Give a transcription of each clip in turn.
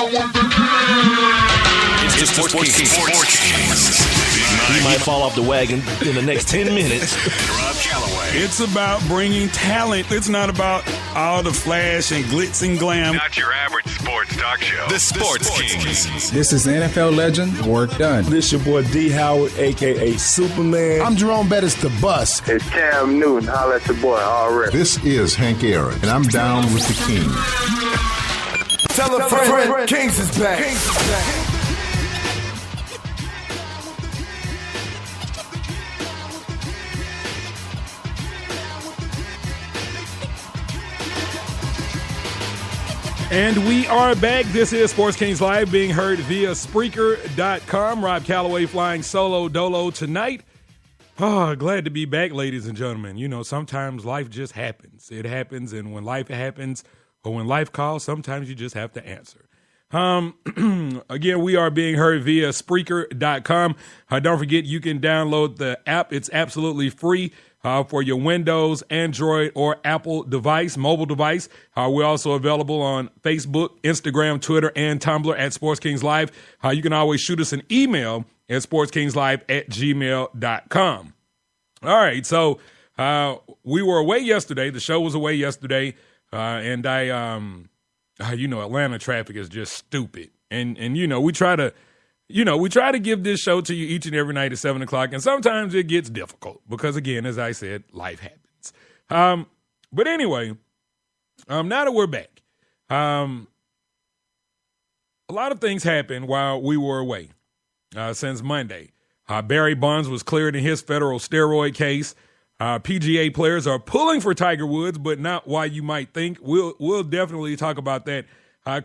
It's the Sports Kings. He might fall off the wagon in the next 10 minutes. Rob Calloway. It's about bringing talent. It's not about all the flash and glitz and glam. Not your average sports talk show. The Sports Kings. This is NFL legend, Work Done. This your boy D. Howard, a.k.a. Superman. I'm Jerome Bettis, the bus. It's Cam Newton. Holla at your boy already. This is Hank Aaron, and I'm down with the King. Tell a friend, Kings is back. And we are back. This is Sports Kings Live, being heard via Spreaker.com. Rob Calloway flying solo dolo tonight. Oh, glad to be back, ladies and gentlemen. You know, sometimes life just happens. It happens, and when life happens, or when life calls, sometimes you just have to answer. Again, we are being heard via Spreaker.com. Don't forget, you can download the app. It's absolutely free. For your Windows, Android, or Apple device, mobile device. We're also available on Facebook, Instagram, Twitter, and Tumblr at Sports Kings Live. You can always shoot us an email at sportskingslive@gmail.com. All right, so we were away yesterday. The show was away yesterday, and Atlanta traffic is just stupid. And we try to give this show to you each and every night at 7 o'clock, and sometimes it gets difficult because, again, as I said, life happens. But anyway, now that we're back, a lot of things happened while we were away since Monday. Barry Bonds was cleared in his federal steroid case. PGA players are pulling for Tiger Woods, but not why you might think. We'll definitely talk about that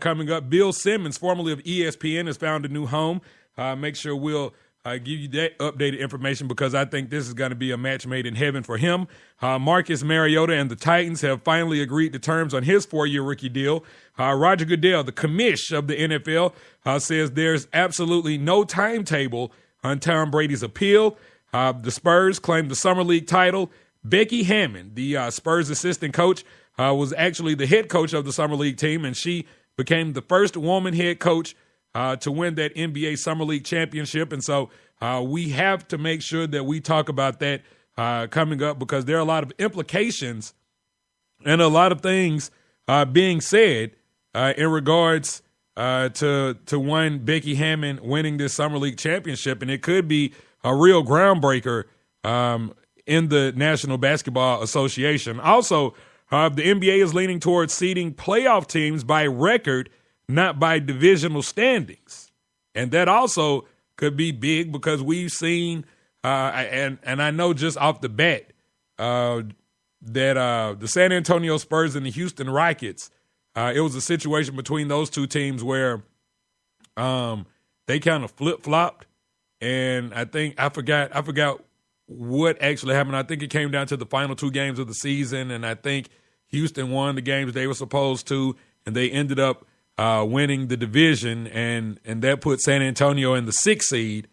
coming up. Bill Simmons, formerly of ESPN, has found a new home. Make sure we'll give you that updated information because I think this is going to be a match made in heaven for him. Marcus Mariota and the Titans have finally agreed to terms on his 4-year rookie deal. Roger Goodell, the commish of the NFL, says there's absolutely no timetable on Tom Brady's appeal. The Spurs claimed the Summer League title. Becky Hammon, the Spurs assistant coach, was actually the head coach of the Summer League team, and she became the first woman head coach to win that NBA Summer League championship. And so we have to make sure that we talk about that coming up because there are a lot of implications and a lot of things being said in regards to one Becky Hammon winning this Summer League championship. And it could be a real groundbreaker in the National Basketball Association. Also, the NBA is leaning towards seeding playoff teams by record, not by divisional standings. And that also could be big because we've seen, and I know just off the bat, that the San Antonio Spurs and the Houston Rockets, it was a situation between those two teams where they kind of flip-flopped. And I forgot what actually happened. I think it came down to the final 2 games of the season, and I think Houston won the games they were supposed to, and they ended up winning the division, and that put San Antonio in the 6th seed.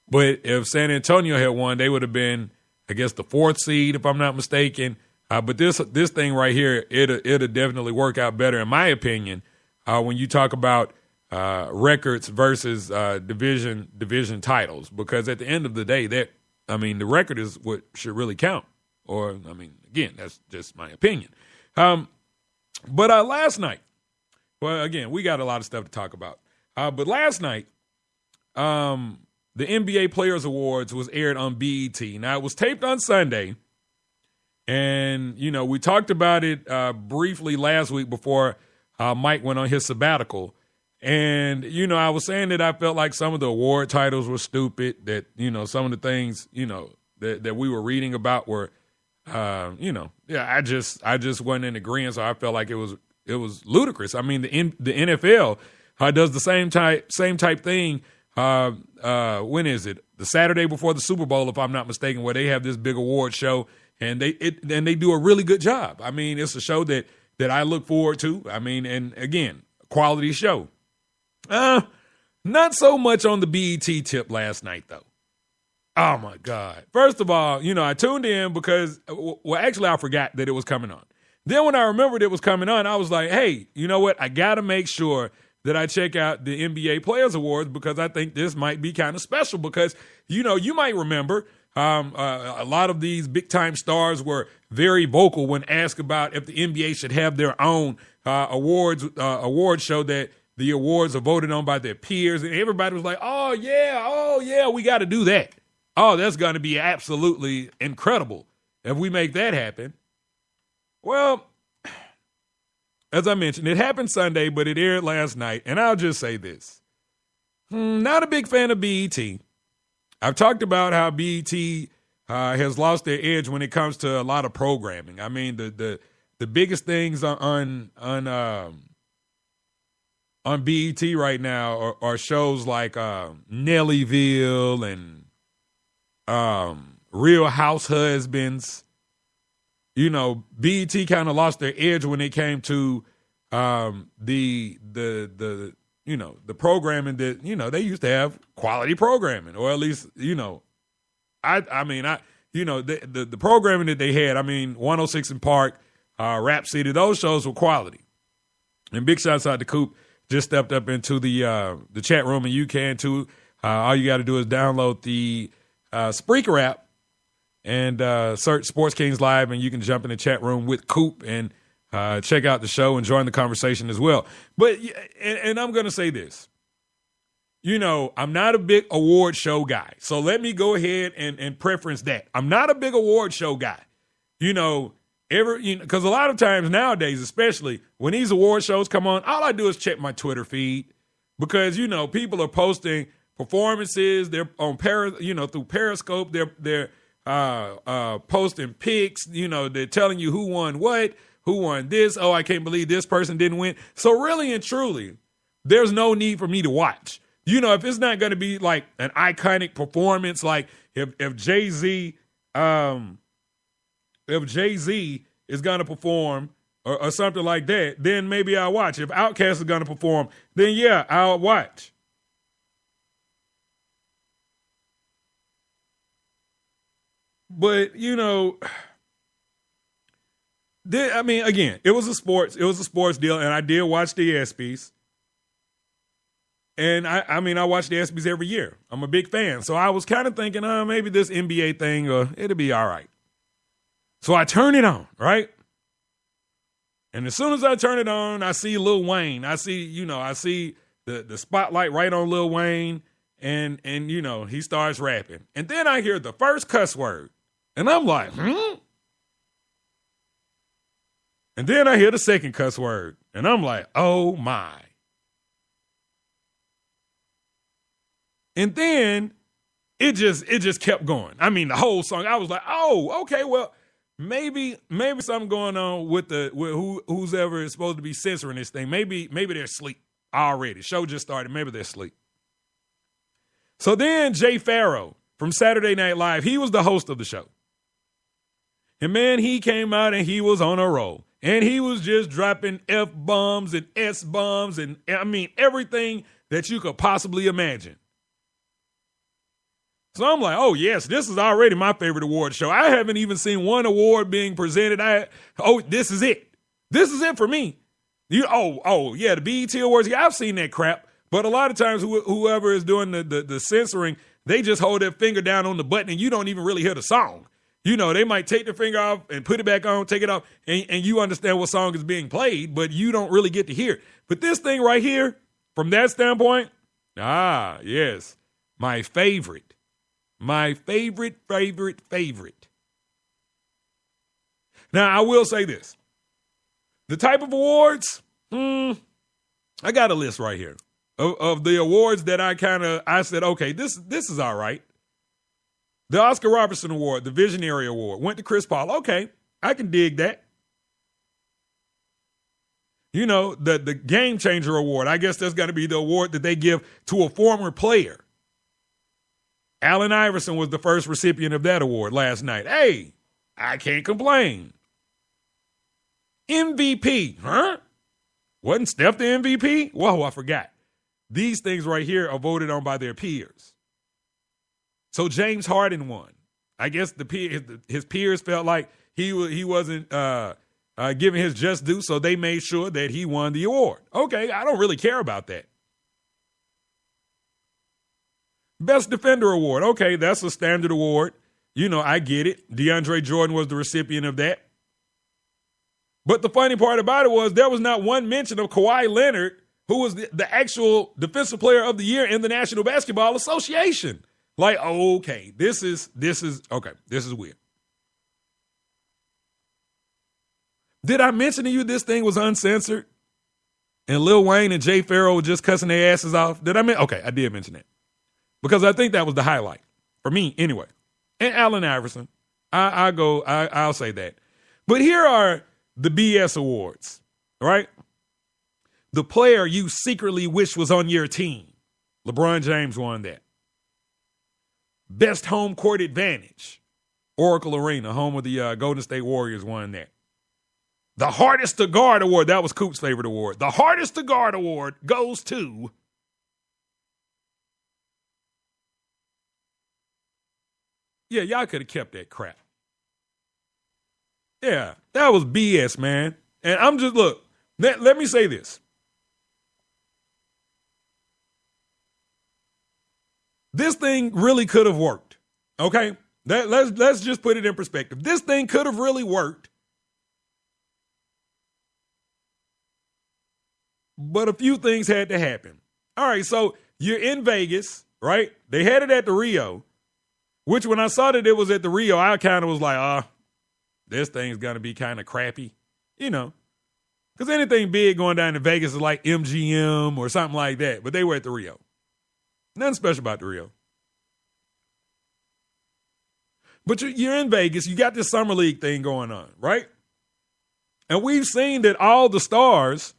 But if San Antonio had won, they would have been, I guess, the 4th seed, if I'm not mistaken. But this thing right here, it'll definitely work out better, in my opinion, when you talk about records versus division titles. Because at the end of the day, the record is what should really count. Or, again, that's just my opinion. But last night, well, again, we got a lot of stuff to talk about. But last night, the NBA Players Awards was aired on BET. Now, it was taped on Sunday. And, we talked about it briefly last week before Mike went on his sabbatical. And, I was saying that I felt like some of the award titles were stupid, that, some of the things, that we were reading about were, I just wasn't in agreement. So I felt like it was ludicrous. I mean, the NFL does the same type thing. When is it? The Saturday before the Super Bowl, if I'm not mistaken, where they have this big award show, and they do a really good job. I mean, it's a show that I look forward to. I mean, and again, quality show. Not so much on the BET tip last night, though. Oh, my God. First of all, I tuned in because, actually, I forgot that it was coming on. Then when I remembered it was coming on, I was like, hey, you know what? I got to make sure that I check out the NBA Players Awards because I think this might be kind of special because, you might remember a lot of these big-time stars were very vocal when asked about if the NBA should have their own award show that the awards are voted on by their peers. And everybody was like, oh, yeah, we got to do that. Oh, that's going to be absolutely incredible if we make that happen. Well, as I mentioned, it happened Sunday, but it aired last night. And I'll just say this. Not a big fan of BET. I've talked about how BET has lost their edge when it comes to a lot of programming. I mean, the biggest things on BET right now are shows like Nellyville and Real House Husbands. BET kind of lost their edge when it came to the programming that, they used to have quality programming, or at least, the programming that they had, 106 in Park, Rap City, those shows were quality. And big shouts out to Coop, just stepped up into the chat room, and you can too. All you got to do is download the Spreaker app and search Sports Kings Live, and you can jump in the chat room with Coop and check out the show and join the conversation as well. But, and I'm going to say this, I'm not a big award show guy. So let me go ahead and preference that. I'm not a big award show guy. Because a lot of times nowadays, especially when these award shows come on, all I do is check my Twitter feed because, people are posting performances. They're on through Periscope. They're posting pics. They're telling you who won what, who won this. Oh, I can't believe this person didn't win. So really and truly, there's no need for me to watch. If it's not going to be like an iconic performance, like if Jay-Z is going to perform or something like that, then maybe I'll watch. If Outkast is going to perform, then yeah, I'll watch. But, again, it was a sports deal, and I did watch the ESPYs. And I watch the ESPYs every year. I'm a big fan. So I was kind of thinking, maybe this NBA thing, it'll be all right. So I turn it on, right? And as soon as I turn it on, I see Lil Wayne. I see the spotlight right on Lil Wayne, and he starts rapping. And then I hear the first cuss word. And I'm like, And then I hear the second cuss word. And I'm like, oh my. And then it just kept going. The whole song, I was like, oh, okay, well, maybe something going on with who's ever is supposed to be censoring this thing. Maybe they're asleep already. Show just started. Maybe they're asleep. So then Jay Farrow from Saturday Night Live, he was the host of the show. And man, he came out and he was on a roll. And he was just dropping F-bombs and S-bombs and everything that you could possibly imagine. So I'm like, oh, yes, this is already my favorite award show. I haven't even seen one award being presented. This is it. This is it for me. Yeah, the BET Awards. Yeah, I've seen that crap. But a lot of times whoever is doing the censoring, they just hold their finger down on the button and you don't even really hear the song. They might take their finger off and put it back on, take it off, and you understand what song is being played, but you don't really get to hear it. But this thing right here, from that standpoint, yes, my favorite. My favorite. Now, I will say this. The type of awards, I got a list right here of the awards that I said, okay, this is all right. The Oscar Robertson Award, the Visionary Award, went to Chris Paul. Okay, I can dig that. The Game Changer Award, I guess that's got to be the award that they give to a former player. Allen Iverson was the first recipient of that award last night. Hey, I can't complain. MVP, huh? Wasn't Steph the MVP? Whoa, I forgot. These things right here are voted on by their peers. So James Harden won. I guess his peers felt like he wasn't giving his just due, so they made sure that he won the award. Okay, I don't really care about that. Best Defender Award. Okay, that's a standard award. I get it. DeAndre Jordan was the recipient of that. But the funny part about it was there was not one mention of Kawhi Leonard, who was the actual Defensive Player of the Year in the National Basketball Association. Like, okay, this is weird. Did I mention to you this thing was uncensored? And Lil Wayne and Jay Farrell were just cussing their asses off? Okay, I did mention that. Because I think that was the highlight. For me, anyway. And Allen Iverson. I'll say that. But here are the BS awards, right? The player you secretly wish was on your team. LeBron James won that. Best home court advantage. Oracle Arena, home of the Golden State Warriors, won that. The hardest to guard award, that was Coop's favorite award. The hardest to guard award goes to yeah, y'all could have kept that crap. Yeah, that was BS, man. And I'm just, look, let me say this. This thing really could have worked, okay? Let's just put it in perspective. This thing could have really worked, but a few things had to happen. All right, so you're in Vegas, right? They had it at the Rio, which when I saw that it was at the Rio, I kind of was like, this thing's going to be kind of crappy, because anything big going down to Vegas is like MGM or something like that, but they were at the Rio. Nothing special about the Rio. But you're in Vegas. You got this Summer League thing going on, right? And we've seen that all the stars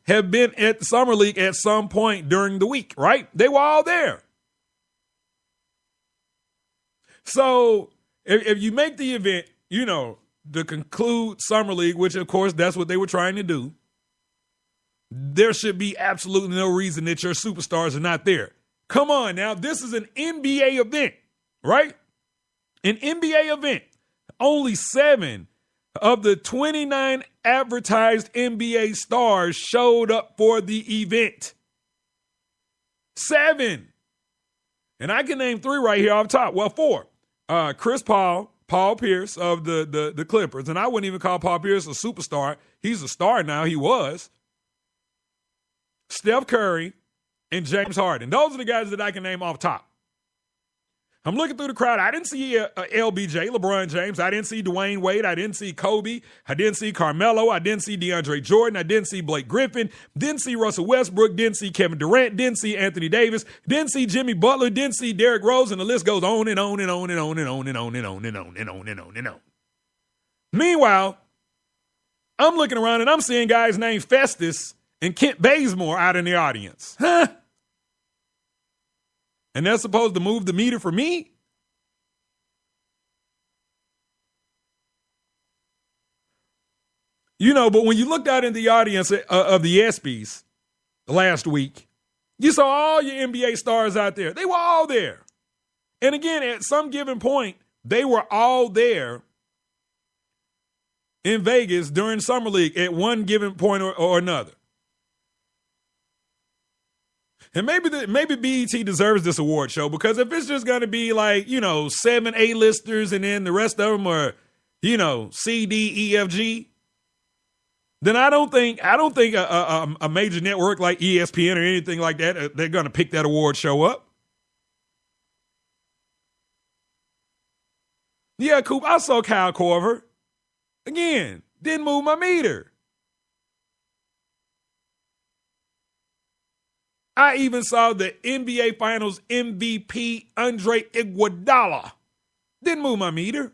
have been at the Summer League at some point during the week, right? They were all there. So if you make the event, to conclude Summer League, which, of course, that's what they were trying to do, there should be absolutely no reason that your superstars are not there. Come on now. This is an NBA event, right? An NBA event. Only 7 of the 29 advertised NBA stars showed up for the event. 7. And I can name 3 right here off top. Well, 4. Chris Paul Pierce of the Clippers. And I wouldn't even call Paul Pierce a superstar. He's a star now. He was. Steph Curry, and James Harden. Those are the guys that I can name off top. I'm looking through the crowd. I didn't see LBJ, LeBron James. I didn't see Dwayne Wade. I didn't see Kobe. I didn't see Carmelo. I didn't see DeAndre Jordan. I didn't see Blake Griffin. Didn't see Russell Westbrook. Didn't see Kevin Durant. Didn't see Anthony Davis. Didn't see Jimmy Butler. Didn't see Derrick Rose. And the list goes on and on and on and on and on and on and on and on and on and on and on. Meanwhile, I'm looking around and I'm seeing guys named Festus and Kent Bazemore out in the audience. Huh? And they're supposed to move the meter for me? But when you looked out in the audience of the ESPYs last week, you saw all your NBA stars out there. They were all there. And again, at some given point, they were all there in Vegas during Summer League at one given point or another. And maybe BET deserves this award show, because if it's just going to be like, 7 A-listers and then the rest of them are, C, D, E, F, G, then I don't think a major network like ESPN or anything like that, they're going to pick that award show up. Yeah, Coop, I saw Kyle Korver. Again, didn't move my meter. I even saw the NBA Finals MVP Andre Iguodala. Didn't move my meter.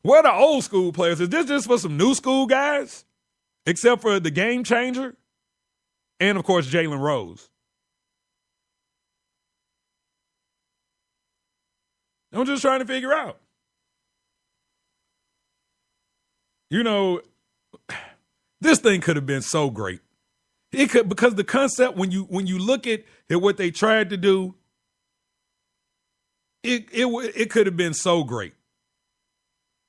Where are the old school players? Is this just for some new school guys? Except for the game changer? And, of course, Jalen Rose. I'm just trying to figure out. This thing could have been so great. It could, because the concept, when you look at what they tried to do, it could have been so great.